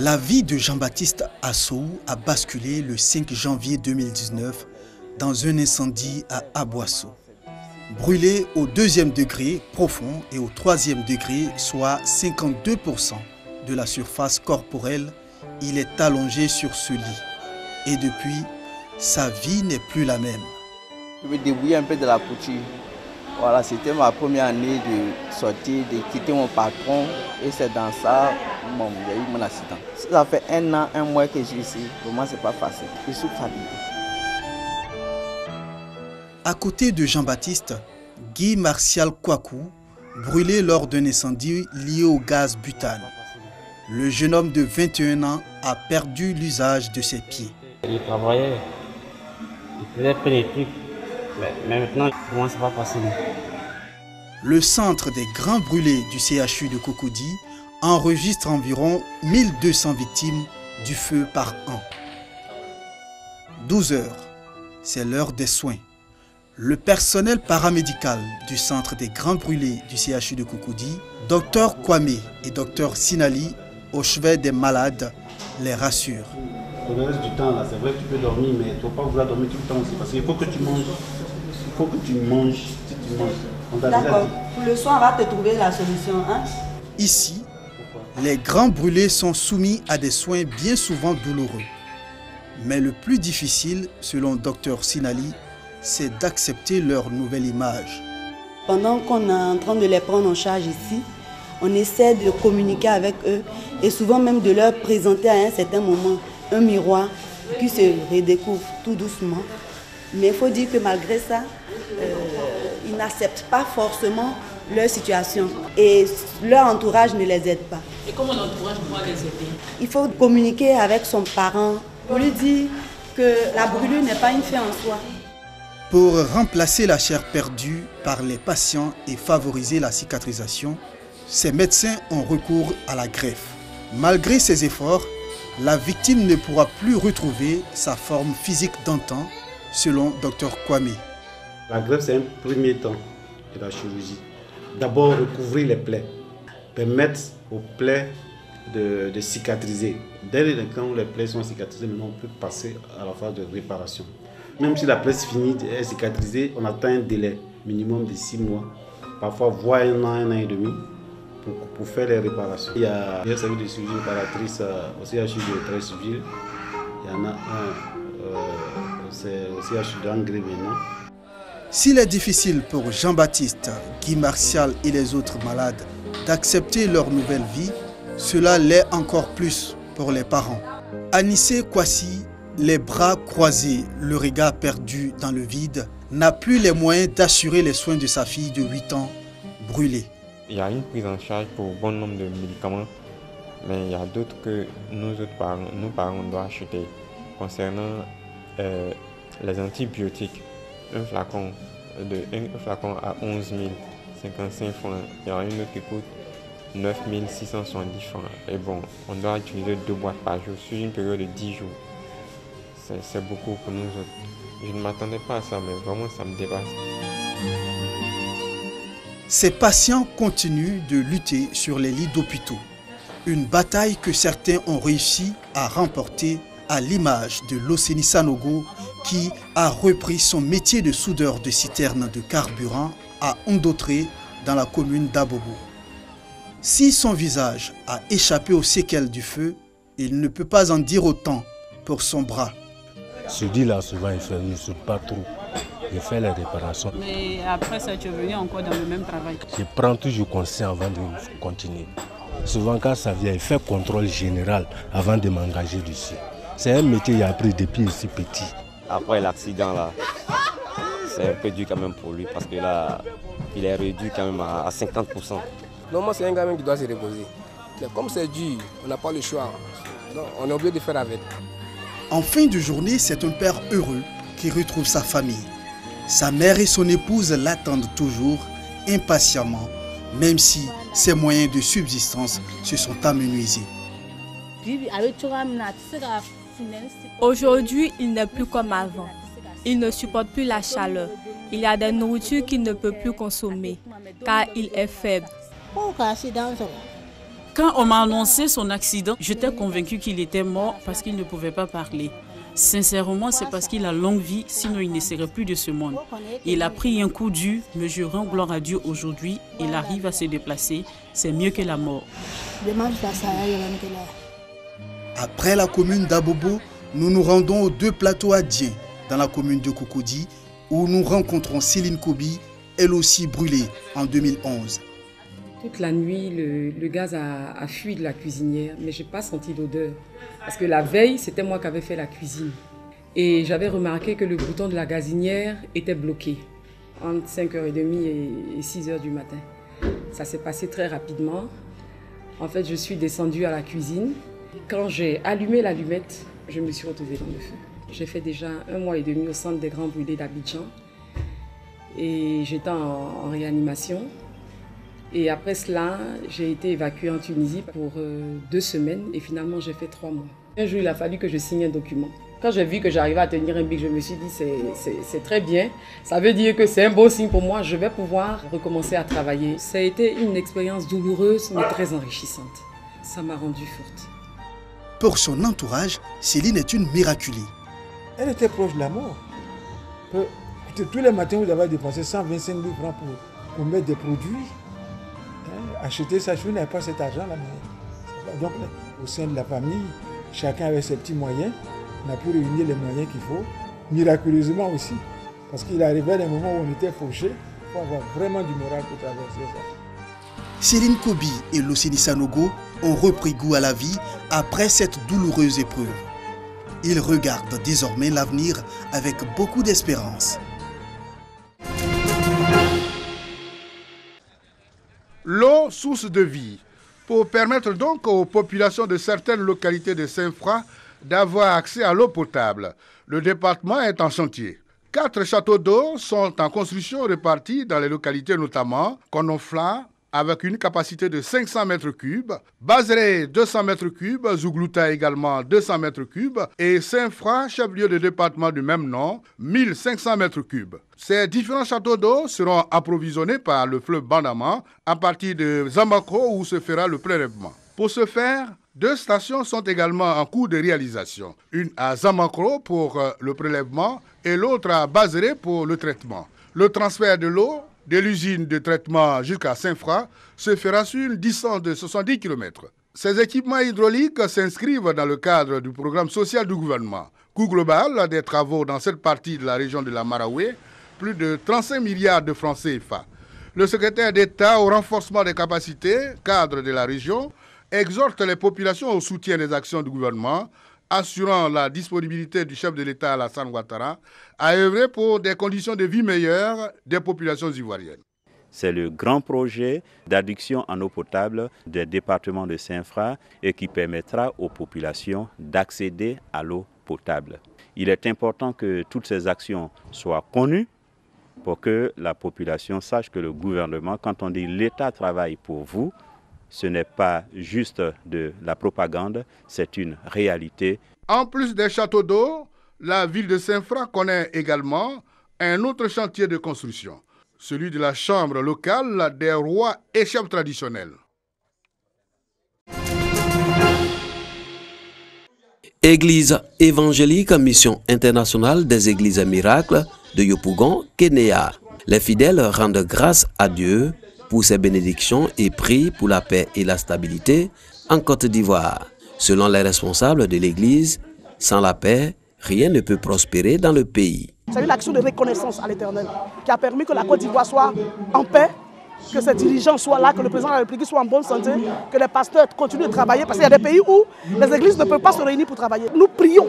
La vie de Jean-Baptiste Assou a basculé le 5 janvier 2019 dans un incendie à Aboissou. Brûlé au 2e degré profond et au 3e degré, soit 52% de la surface corporelle, il est allongé sur ce lit. Et depuis, sa vie n'est plus la même. Je me débrouiller un peu de la couture. Voilà, c'était ma première année de sortir, de quitter mon patron. Et c'est dans ça qu'il y a eu mon accident. Ça fait 1 an, 1 mois que je suis ici. Vraiment, c'est pas facile. Je suis fatigué. À côté de Jean-Baptiste, Guy Martial Kouakou, brûlé lors d'un incendie lié au gaz butane. Le jeune homme de 21 ans a perdu l'usage de ses pieds. Il travaillait, il faisait plein de trucs, mais maintenant, comment ça va passer? Le centre des grands brûlés du CHU de Cocody enregistre environ 1200 victimes du feu par an. 12 heures, c'est l'heure des soins. Le personnel paramédical du centre des grands brûlés du CHU de Cocody, Dr Kwame et Dr Sinali, au chevet des malades, les rassurent. Pour le reste du temps, c'est vrai que tu peux dormir, mais tu ne vas pas vouloir dormir tout le temps aussi. Parce qu'il faut que tu manges. Il faut que tu manges. Si tu manges. D'accord. Pour le soir, on va te trouver la solution. Hein? Ici, les grands brûlés sont soumis à des soins bien souvent douloureux. Mais le plus difficile, selon Dr Sinali, c'est d'accepter leur nouvelle image. Pendant qu'on est en train de les prendre en charge ici, on essaie de communiquer avec eux et souvent même de leur présenter à un certain moment un miroir qui se redécouvre tout doucement. Mais il faut dire que malgré ça, ils n'acceptent pas forcément leur situation et leur entourage ne les aide pas. Et comment l'entourage pourra les aider? Il faut communiquer avec son parent pour lui dire que la brûlure n'est pas une fin en soi. Pour remplacer la chair perdue par les patients et favoriser la cicatrisation, ces médecins ont recours à la greffe. Malgré ces efforts, la victime ne pourra plus retrouver sa forme physique d'antan, selon Dr Kwame. La greffe, c'est un premier temps de la chirurgie. D'abord, recouvrir les plaies, permettre aux plaies de cicatriser. Dès l'instant où les plaies sont cicatrisées, maintenant on peut passer à la phase de réparation. Même si la plaie finit est cicatrisée, on attend un délai minimum de 6 mois, parfois voire 1 an, 1 an et demi, pour faire les réparations. Il y a un service de chirurgie réparatrice au CHU de Treichville. Il y en a un, c'est au CHU d'Angré maintenant. S'il est difficile pour Jean-Baptiste, Guy Martial et les autres malades d'accepter leur nouvelle vie, cela l'est encore plus pour les parents. Anissé Kwasi, les bras croisés, le regard perdu dans le vide, n'a plus les moyens d'assurer les soins de sa fille de 8 ans brûlée. Il y a une prise en charge pour bon nombre de médicaments, mais il y a d'autres que nous parents, on doit acheter. Concernant les antibiotiques, un flacon à 11 055 francs, il y en a une autre qui coûte 9 670 francs. Et bon, on doit utiliser 2 boîtes par jour sur une période de 10 jours. C'est beaucoup pour nous autres. Je ne m'attendais pas à ça, mais vraiment ça me dépasse. Ces patients continuent de lutter sur les lits d'hôpitaux. Une bataille que certains ont réussi à remporter à l'image de Loseni Sanogo qui a repris son métier de soudeur de citerne de carburant à Ondotré dans la commune d'Abobo. Si son visage a échappé aux séquelles du feu, il ne peut pas en dire autant pour son bras. Ce dit-là, souvent, il ne fait pas trop. Je fais les réparations. Mais après ça, tu es venu encore dans le même travail. Je prends toujours conseil avant de continuer. Souvent, quand ça vient, il fait contrôle général avant de m'engager dessus. C'est un métier que j'ai appris depuis ici petit. Après l'accident, là, c'est un peu dur quand même pour lui parce que là, il est réduit quand même à 50%. Normalement, c'est un gamin qui doit se reposer. Mais comme c'est dur, on n'a pas le choix. Donc, on est obligé de faire avec. En fin de journée, c'est un père heureux qui retrouve sa famille. Sa mère et son épouse l'attendent toujours, impatiemment, même si ses moyens de subsistance se sont amenuisés. Aujourd'hui, il n'est plus comme avant. Il ne supporte plus la chaleur. Il y a des nourritures qu'il ne peut plus consommer, car il est faible. Quand on m'a annoncé son accident, j'étais convaincue qu'il était mort parce qu'il ne pouvait pas parler. Sincèrement, c'est parce qu'il a longue vie, sinon il ne serait plus de ce monde. Il a pris un coup dur, mais je rends gloire à Dieu aujourd'hui. Il arrive à se déplacer, c'est mieux que la mort. Après la commune d'Abobo, nous nous rendons aux 2 plateaux adiens, dans la commune de Cocody, où nous rencontrons Céline Kobi, elle aussi brûlée en 2011. Toute la nuit, le gaz a fui de la cuisinière, mais je n'ai pas senti d'odeur. Parce que la veille, c'était moi qui avais fait la cuisine. Et j'avais remarqué que le bouton de la gazinière était bloqué entre 5h30 et 6h du matin. Ça s'est passé très rapidement. En fait, je suis descendue à la cuisine. Quand j'ai allumé l'allumette, je me suis retrouvée dans le feu. J'ai fait déjà 1 mois et demi au centre des Grands Brûlés d'Abidjan. Et j'étais en réanimation. Et après cela, j'ai été évacuée en Tunisie pour 2 semaines et finalement j'ai fait 3 mois. Un jour, il a fallu que je signe un document. Quand j'ai vu que j'arrivais à tenir un bic, je me suis dit c'est très bien. Ça veut dire que c'est un bon signe pour moi, je vais pouvoir recommencer à travailler. Ça a été une expérience douloureuse mais très enrichissante. Ça m'a rendue forte. Pour son entourage, Céline est une miraculée. Elle était proche de la mort. Tous les matins, vous avez dépensé 125 000 francs pour mettre des produits. Acheter ça, je n'avais pas cet argent-là. Donc, au sein de la famille, chacun avait ses petits moyens. On a pu réunir les moyens qu'il faut, miraculeusement aussi. Parce qu'il arrivait des moments où on était fauchés. Il faut avoir vraiment du moral pour traverser ça. Céline Kobi et Loseni Sanogo ont repris goût à la vie après cette douloureuse épreuve. Ils regardent désormais l'avenir avec beaucoup d'espérance. L'eau, source de vie, pour permettre donc aux populations de certaines localités de Saint-Fra d'avoir accès à l'eau potable. Le département est en chantier. 4 châteaux d'eau sont en construction répartis dans les localités notamment Kononfla, avec une capacité de 500 mètres cubes, Bazere 200 mètres cubes, Zouglouta également 200 mètres cubes et Saint-Fra, chef-lieu de département du même nom, 1500 mètres cubes. Ces différents châteaux d'eau seront approvisionnés par le fleuve Bandama à partir de Zambakro où se fera le prélèvement. Pour ce faire, 2 stations sont également en cours de réalisation. Une à Zambakro pour le prélèvement et l'autre à Bazere pour le traitement. Le transfert de l'eau de l'usine de traitement jusqu'à Saint-Fra se fera sur une distance de 70 km. Ces équipements hydrauliques s'inscrivent dans le cadre du programme social du gouvernement. Coût global des travaux dans cette partie de la région de la Maraoué, plus de 35 milliards de francs CFA. Le secrétaire d'État au renforcement des capacités, cadre de la région, exhorte les populations au soutien des actions du gouvernement, assurant la disponibilité du chef de l'État Alassane Ouattara à œuvrer pour des conditions de vie meilleures des populations ivoiriennes. C'est le grand projet d'adduction en eau potable des départements de Saint-Fra et qui permettra aux populations d'accéder à l'eau potable. Il est important que toutes ces actions soient connues pour que la population sache que le gouvernement, quand on dit l'État travaille pour vous, ce n'est pas juste de la propagande, c'est une réalité. En plus des châteaux d'eau, la ville de Saint-Fra connaît également un autre chantier de construction, celui de la chambre locale des rois et chefs traditionnels. Église évangélique Mission internationale des églises miracles de Yopougon, Kenya. Les fidèles rendent grâce à Dieu pour ses bénédictions et prient pour la paix et la stabilité en Côte d'Ivoire. Selon les responsables de l'Église, sans la paix, rien ne peut prospérer dans le pays. C'est une action de reconnaissance à l'Éternel qui a permis que la Côte d'Ivoire soit en paix, que ses dirigeants soient là, que le président de la République soit en bonne santé, que les pasteurs continuent de travailler, parce qu'il y a des pays où les églises ne peuvent pas se réunir pour travailler. Nous prions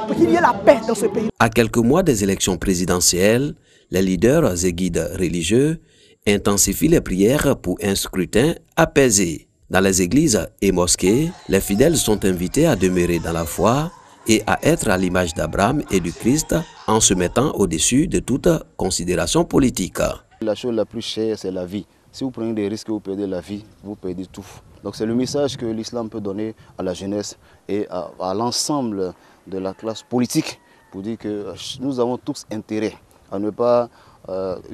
pour qu'il y ait la paix dans ce pays. À quelques mois des élections présidentielles, les leaders et guides religieux intensifie les prières pour un scrutin apaisé. Dans les églises et mosquées, les fidèles sont invités à demeurer dans la foi et à être à l'image d'Abraham et du Christ en se mettant au-dessus de toute considération politique. La chose la plus chère, c'est la vie. Si vous prenez des risques, vous perdez la vie, vous perdez tout. Donc c'est le message que l'islam peut donner à la jeunesse et à l'ensemble de la classe politique pour dire que nous avons tous intérêt à ne pas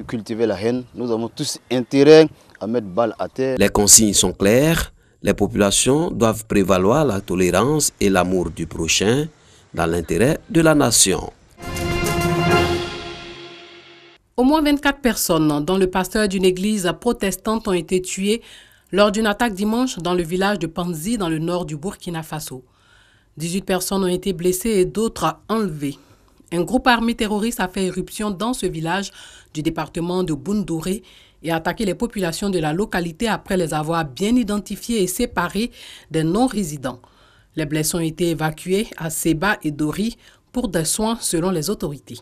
cultiver la haine. Nous avons tous intérêt à mettre balle à terre. Les consignes sont claires, Les populations doivent prévaloir la tolérance et l'amour du prochain dans l'intérêt de la nation. Au moins 24 personnes, dont le pasteur d'une église protestante, ont été tuées lors d'une attaque dimanche dans le village de Panzi, dans le nord du Burkina Faso. 18 personnes ont été blessées et d'autres enlevées. Un groupe armé terroriste a fait éruption dans ce village du département de Boundouré et a attaqué les populations de la localité après les avoir bien identifiées et séparées des non-résidents. Les blessés ont été évacués à Seba et Dori pour des soins selon les autorités.